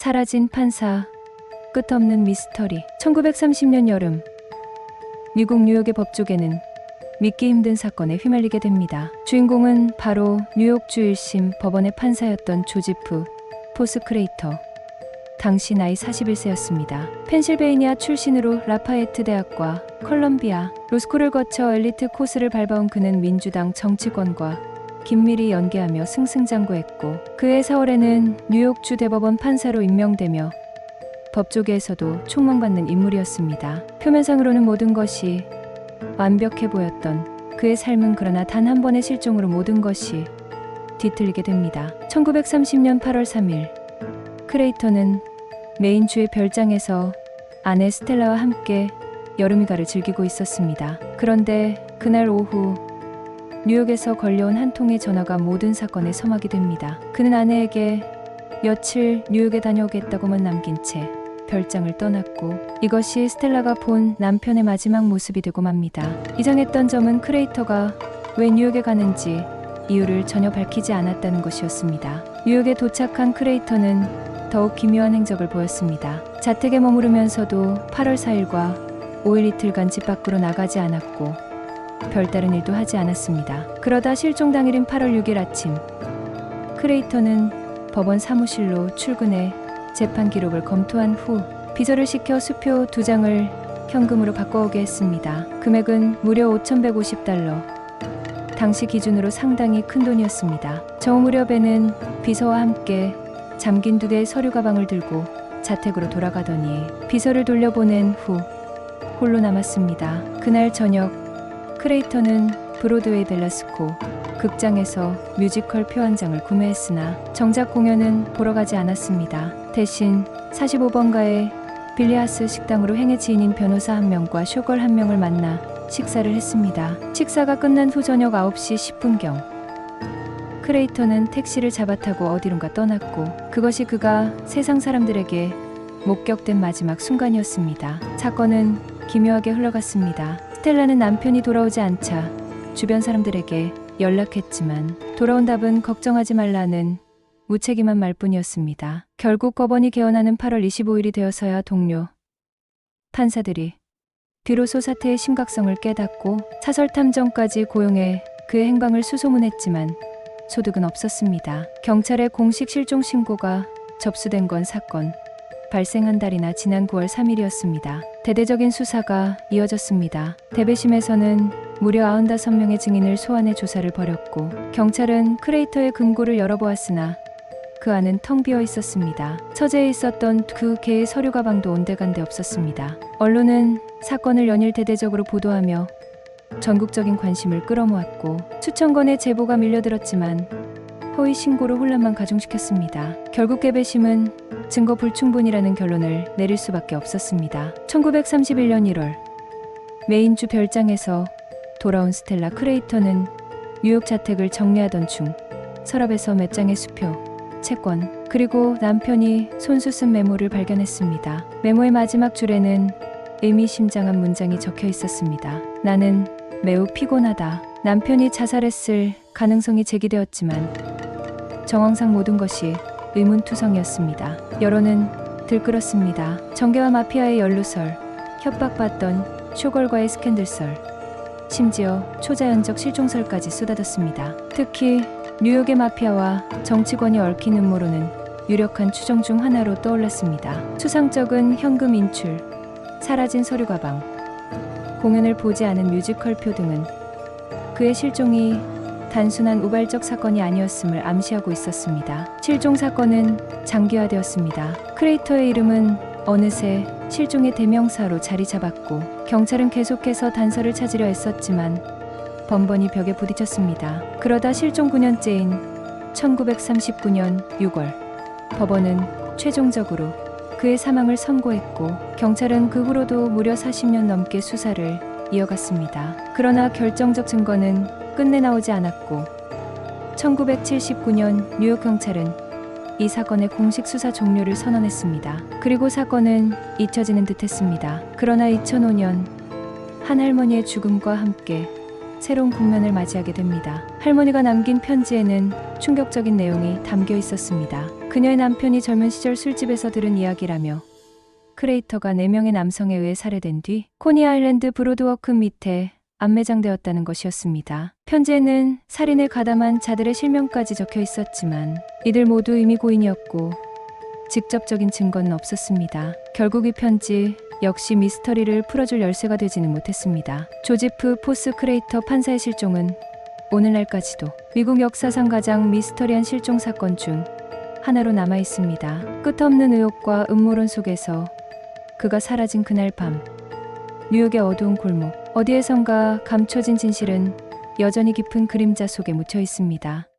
사라진 판사, 끝없는 미스터리. 1930년 여름, 미국 뉴욕의 법조계는 믿기 힘든 사건에 휘말리게 됩니다. 주인공은 바로 뉴욕주 1심 법원의 판사였던 조지프 포스크레이터. 당시 나이 41세였습니다. 펜실베이니아 출신으로 라파에트 대학과 컬럼비아 로스쿨을 거쳐 엘리트 코스를 밟아온 그는 민주당 정치권과 긴밀히 연계하며 승승장구했고, 그해 4월에는 뉴욕주 대법원 판사로 임명되며 법조계에서도 촉망받는 인물이었습니다. 표면상으로는 모든 것이 완벽해 보였던 그의 삶은 그러나 단 한 번의 실종으로 모든 것이 뒤틀리게 됩니다. 1930년 8월 3일, 크레이터는 메인주의 별장에서 아내 스텔라와 함께 여름휴가를 즐기고 있었습니다. 그런데 그날 오후 뉴욕에서 걸려온 한 통의 전화가 모든 사건의 서막이 됩니다. 그는 아내에게 며칠 뉴욕에 다녀오겠다고만 남긴 채 별장을 떠났고, 이것이 스텔라가 본 남편의 마지막 모습이 되고 맙니다. 이상했던 점은 크레이터가 왜 뉴욕에 가는지 이유를 전혀 밝히지 않았다는 것이었습니다. 뉴욕에 도착한 크레이터는 더욱 기묘한 행적을 보였습니다. 자택에 머무르면서도 8월 4일과 5일 이틀간 집 밖으로 나가지 않았고 별다른 일도 하지 않았습니다. 그러다 실종 당일인 8월 6일 아침, 크레이터는 법원 사무실로 출근해 재판 기록을 검토한 후 비서를 시켜 수표 2장을 현금으로 바꿔오게 했습니다. 금액은 무려 $5,150. 당시 기준으로 상당히 큰 돈이었습니다. 정오 무렵에는 비서와 함께 잠긴 2대의 서류 가방을 들고 자택으로 돌아가더니 비서를 돌려보낸 후 홀로 남았습니다. 그날 저녁, 크레이터는 브로드웨이 벨라스코 극장에서 뮤지컬 표 한 장을 구매했으나 정작 공연은 보러 가지 않았습니다. 대신 45번가의 빌리하스 식당으로 행의 지인인 변호사 한 명과 쇼걸 한 명을 만나 식사를 했습니다. 식사가 끝난 후 저녁 9시 10분경, 크레이터는 택시를 잡아타고 어디론가 떠났고, 그것이 그가 세상 사람들에게 목격된 마지막 순간이었습니다. 사건은 기묘하게 흘러갔습니다. 스텔라는 남편이 돌아오지 않자 주변 사람들에게 연락했지만 돌아온 답은 걱정하지 말라는 무책임한 말뿐이었습니다. 결국 법원이 개원하는 8월 25일이 되어서야 동료 판사들이 비로소 사태의 심각성을 깨닫고 사설탐정까지 고용해 그의 행방을 수소문했지만 소득은 없었습니다. 경찰의 공식 실종 신고가 접수된 건 사건 발생한 달이나 지난 9월 3일이었습니다. 대대적인 수사가 이어졌습니다. 대배심에서는 무려 95명의 증인을 소환해 조사를 벌였고, 경찰은 크레이터의 금고를 열어보았으나 그 안은 텅 비어 있었습니다. 서재에 있었던 그 개의 서류 가방도 온데간데 없었습니다. 언론은 사건을 연일 대대적으로 보도하며 전국적인 관심을 끌어모았고, 수천 건의 제보가 밀려들었지만 허위 신고로 혼란만 가중시켰습니다. 결국 대배심은 증거 불충분이라는 결론을 내릴 수밖에 없었습니다. 1931년 1월, 메인주 별장에서 돌아온 스텔라 크레이터는 뉴욕 자택을 정리하던 중 서랍에서 몇 장의 수표, 채권, 그리고 남편이 손수 쓴 메모를 발견했습니다. 메모의 마지막 줄에는 의미심장한 문장이 적혀 있었습니다. 나는 매우 피곤하다. 남편이 자살했을 가능성이 제기되었지만 정황상 모든 것이 의문투성이었습니다. 여론은 들끓었습니다. 정계와 마피아의 연루설, 협박받던 쇼걸과의 스캔들설, 심지어 초자연적 실종설까지 쏟아졌습니다. 특히 뉴욕의 마피아와 정치권이 얽힌 음모론은 유력한 추정 중 하나로 떠올랐습니다. 추상적인 현금 인출, 사라진 서류 가방, 공연을 보지 않은 뮤지컬표 등은 그의 실종이 단순한 우발적 사건이 아니었음을 암시하고 있었습니다. 실종 사건은 장기화되었습니다. 크레이터의 이름은 어느새 실종의 대명사로 자리 잡았고, 경찰은 계속해서 단서를 찾으려 애썼지만 번번이 벽에 부딪혔습니다. 그러다 실종 9년째인 1939년 6월, 법원은 최종적으로 그의 사망을 선고했고, 경찰은 그 후로도 무려 40년 넘게 수사를 이어갔습니다. 그러나 결정적 증거는 끝내 나오지 않았고, 1979년 뉴욕 경찰은 이 사건의 공식 수사 종료를 선언했습니다. 그리고 사건은 잊혀지는 듯 했습니다. 그러나 2005년 한 할머니의 죽음과 함께 새로운 국면을 맞이하게 됩니다. 할머니가 남긴 편지에는 충격적인 내용이 담겨 있었습니다. 그녀의 남편이 젊은 시절 술집에서 들은 이야기라며 크레이터가 4명의 남성에 의해 살해된 뒤 코니 아일랜드 브로드워크 밑에 안매장되었다는 것이었습니다. 편지에는 살인을 가담한 자들의 실명까지 적혀 있었지만 이들 모두 이미 고인이었고 직접적인 증거는 없었습니다. 결국 이 편지 역시 미스터리를 풀어줄 열쇠가 되지는 못했습니다. 조지프 포스 크레이터 판사의 실종은 오늘날까지도 미국 역사상 가장 미스터리한 실종 사건 중 하나로 남아 있습니다. 끝없는 의혹과 음모론 속에서 그가 사라진 그날 밤, 뉴욕의 어두운 골목, 어디에선가 감춰진 진실은 여전히 깊은 그림자 속에 묻혀 있습니다.